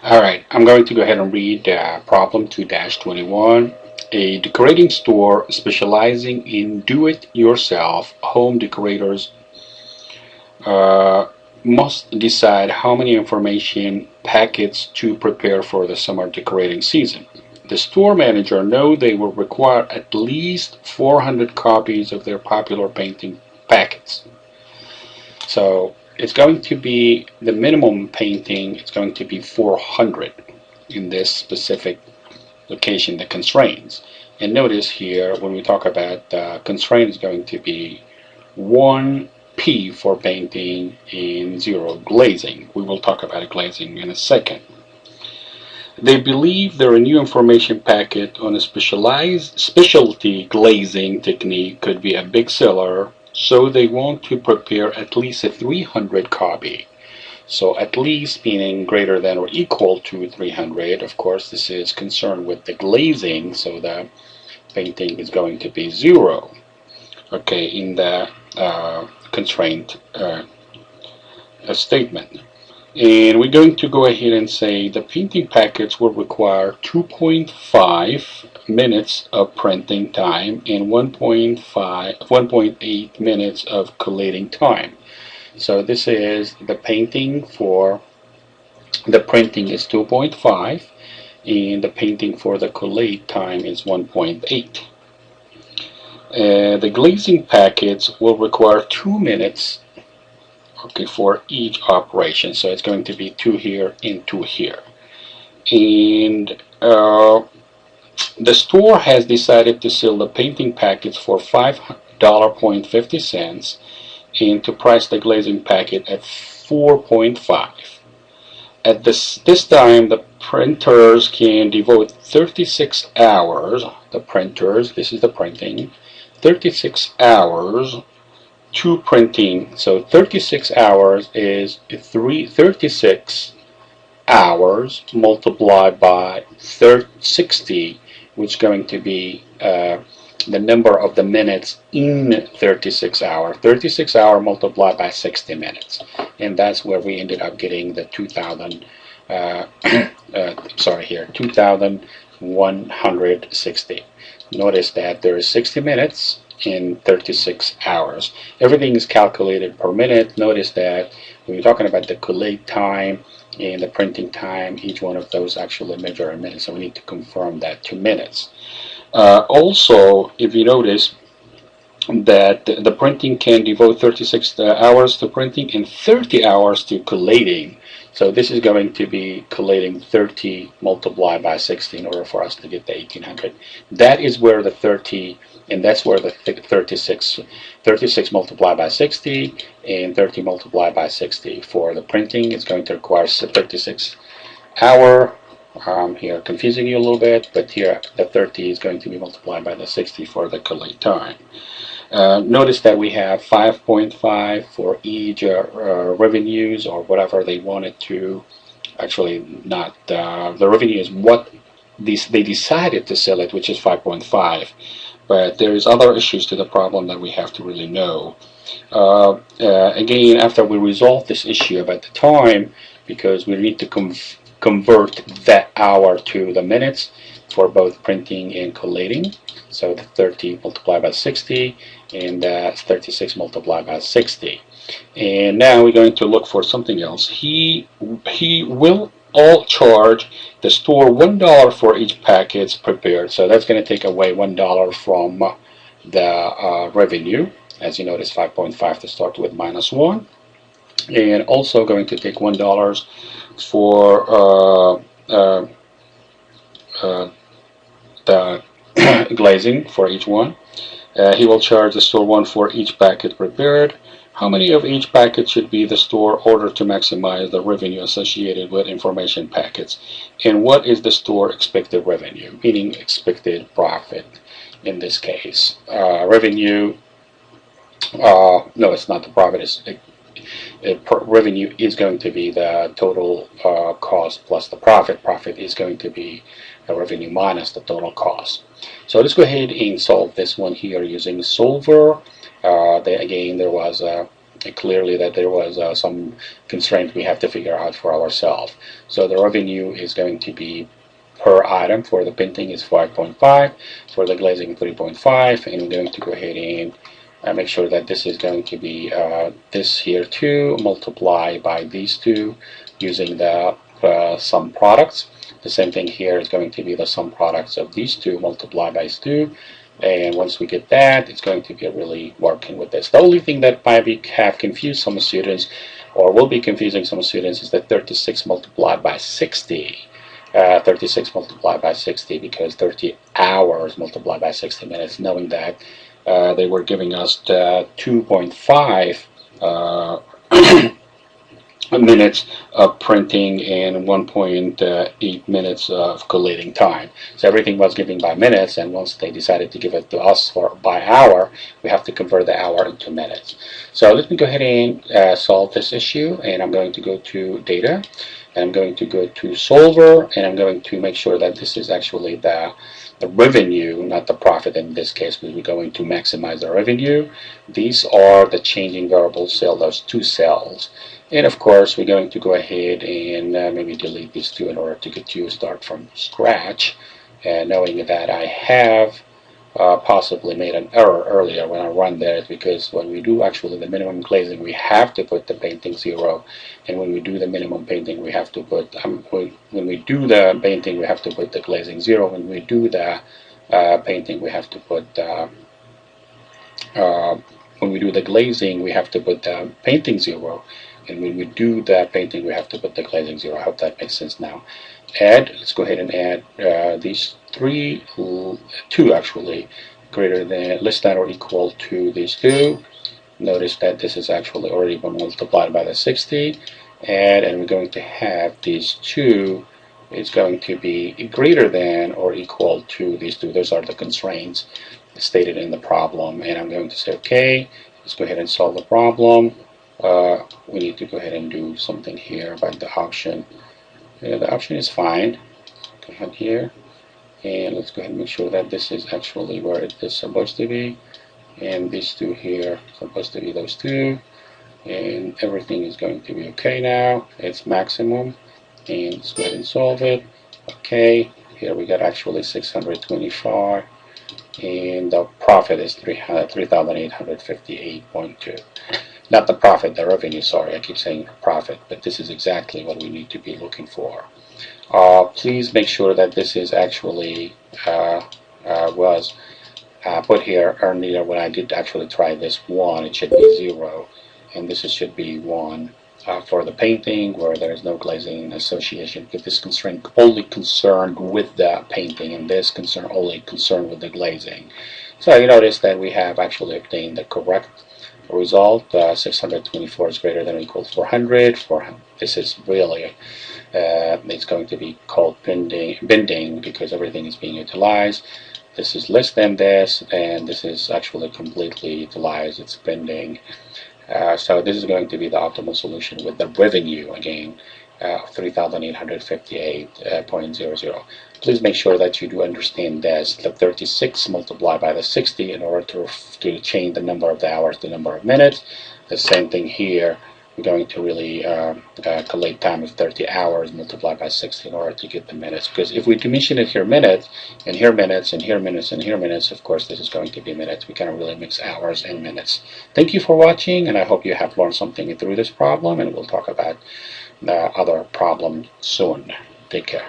Alright, I'm going to go ahead and read problem 2-21. A decorating store specializing in do-it-yourself home decorators uh, must decide how many information packets to prepare for the summer decorating season. The store manager knows they will require at least 400 copies of their popular painting packets. So it's going to be the minimum painting, it's going to be 400 in this specific location, the constraints. And notice here when we talk about the constraint is going to be 1P for painting and 0 glazing. We will talk about glazing in a second. They believe their new information packet on a specialty glazing technique could be a big seller, so they want to prepare at least a 300 copy. So at least meaning greater than or equal to 300. Of course, this is concerned with the glazing, so the painting is going to be 0. Okay, in the constraint statement. And we're going to go ahead and say the painting packets will require 2.5 minutes of printing time and 1.8 minutes of collating time. So this is the painting for the printing is 2.5 and the painting for the collate time is 1.8. The glazing packets will require 2 minutes for each operation, so it's going to be 2 here and 2 here. And the store has decided to sell the painting packets for $5.50 and to price the glazing packet at 4.5. At this time, the printers can devote 36 hours. The printers, this is the printing, 36 hours to printing. So 36 hours is 36 hours multiplied by 60, which is going to be the number of the minutes in 36 hours. 36 hours multiplied by 60 minutes. And that's where we ended up getting the 2,160. Notice that there is 60 minutes in 36 hours. Everything is calculated per minute. Notice that when we're talking about the collate time and the printing time, each one of those actually measure in minutes, so we need to confirm that to minutes. Also, if you notice that the printing can devote 36 hours to printing and 30 hours to collating. So this is going to be collating 30 multiplied by 60 in order for us to get the 1800. That is where the 30, and that's where the 36 multiplied by 60 and 30 multiplied by 60 for the printing is going to require 36 hour. Here confusing you a little bit, but here the 30 is going to be multiplied by the 60 for the collate time. Notice that we have 5.5 for each revenues or whatever they wanted to. Actually, not the revenue is what they decided to sell it, which is 5.5. But there is other issues to the problem that we have to really know. Again, after we resolve this issue about the time, because we need to convert that hour to the minutes for both printing and collating. So the 30 multiplied by 60 and 36 multiplied by 60. And now we're going to look for something else. He will all charge the store $1 for each package prepared. So that's going to take away $1 from the revenue. As you notice, 5.5 to start with minus 1. And also going to take $1 for the glazing for each one. He will charge the store $1 for each packet prepared. How many of each packet should be the store order to maximize the revenue associated with information packets? And what is the store expected revenue, meaning expected profit in this case? Revenue, no, it's not the profit, it's revenue is going to be the total cost plus the profit. Profit is going to be the revenue minus the total cost. So let's go ahead and solve this one here using solver. Again, there was a clearly that there was some constraint we have to figure out for ourselves. So the revenue is going to be per item. For the painting is 5.5, for the glazing 3.5, and we're going to go ahead and make sure that this is going to be this here too, multiply by these two using the sum products. The same thing here is going to be the sum products of these two multiplied by 2. And once we get that, it's going to be really working with this. The only thing that might have confused some students, or will be confusing some students, is that 36 multiplied by 60. 36 multiplied by 60, because 30 hours multiplied by 60 minutes, knowing that they were giving us the 2.5 minutes of printing and 1.8 minutes of collating time. So everything was given by minutes, and once they decided to give it to us by hour, we have to convert the hour into minutes. So let me go ahead and solve this issue, and I'm going to go to data, and I'm going to go to solver, and I'm going to make sure that this is actually the revenue, not the profit in this case, because we're going to maximize the revenue. These are the changing variable cell, those two cells. And of course, we're going to go ahead and maybe delete these two in order to get to start from scratch, and knowing that I have possibly made an error earlier when I run that, because when we do actually the minimum glazing, we have to put the painting 0, and when we do the minimum painting, we have to put when we do the painting, we have to put the glazing 0. When we do the painting, we have to put when we do the glazing, we have to put the painting 0. And when we do that painting, we have to put the glazing 0. I hope that makes sense now. Add, let's go ahead and add these two actually, greater than, less than or equal to these two. Notice that this is actually already been multiplied by the 60. And we're going to have these two is going to be greater than or equal to these two. Those are the constraints stated in the problem. And I'm going to say, okay, let's go ahead and solve the problem. We need to go ahead and do something here about the option. The option is fine. Go ahead here, and let's go ahead and make sure that this is actually where it is supposed to be, and these two here supposed to be those two, and everything is going to be okay now. It's maximum, and let's go ahead and solve it. Okay, here we got actually 625, and the profit is 3,858.2. Not the profit, the revenue, sorry, I keep saying profit, but this is exactly what we need to be looking for. Please make sure that this is actually was put here earlier when I did actually try this 1, it should be 0, and this should be 1. For the painting, where there is no glazing association, because this constraint only concerned with the painting, and this concern only concerned with the glazing. So you notice that we have actually obtained the correct result. 624 is greater than or equal to 400. This is really it's going to be called bending because everything is being utilized. This is less than this, and this is actually completely utilized. It's bending. So this is going to be the optimal solution with the revenue again, 3,858.00. Please make sure that you do understand this, the 36 multiplied by the 60 in order to change the number of the hours, the number of minutes. The same thing here. We're going to really collate time of 30 hours multiplied by 60 in order to get the minutes. Because if we dimension it here minutes, and here minutes, and here minutes, and here minutes, of course this is going to be minutes. We cannot really mix hours and minutes. Thank you for watching, and I hope you have learned something through this problem, and we'll talk about the other problem soon. Take care.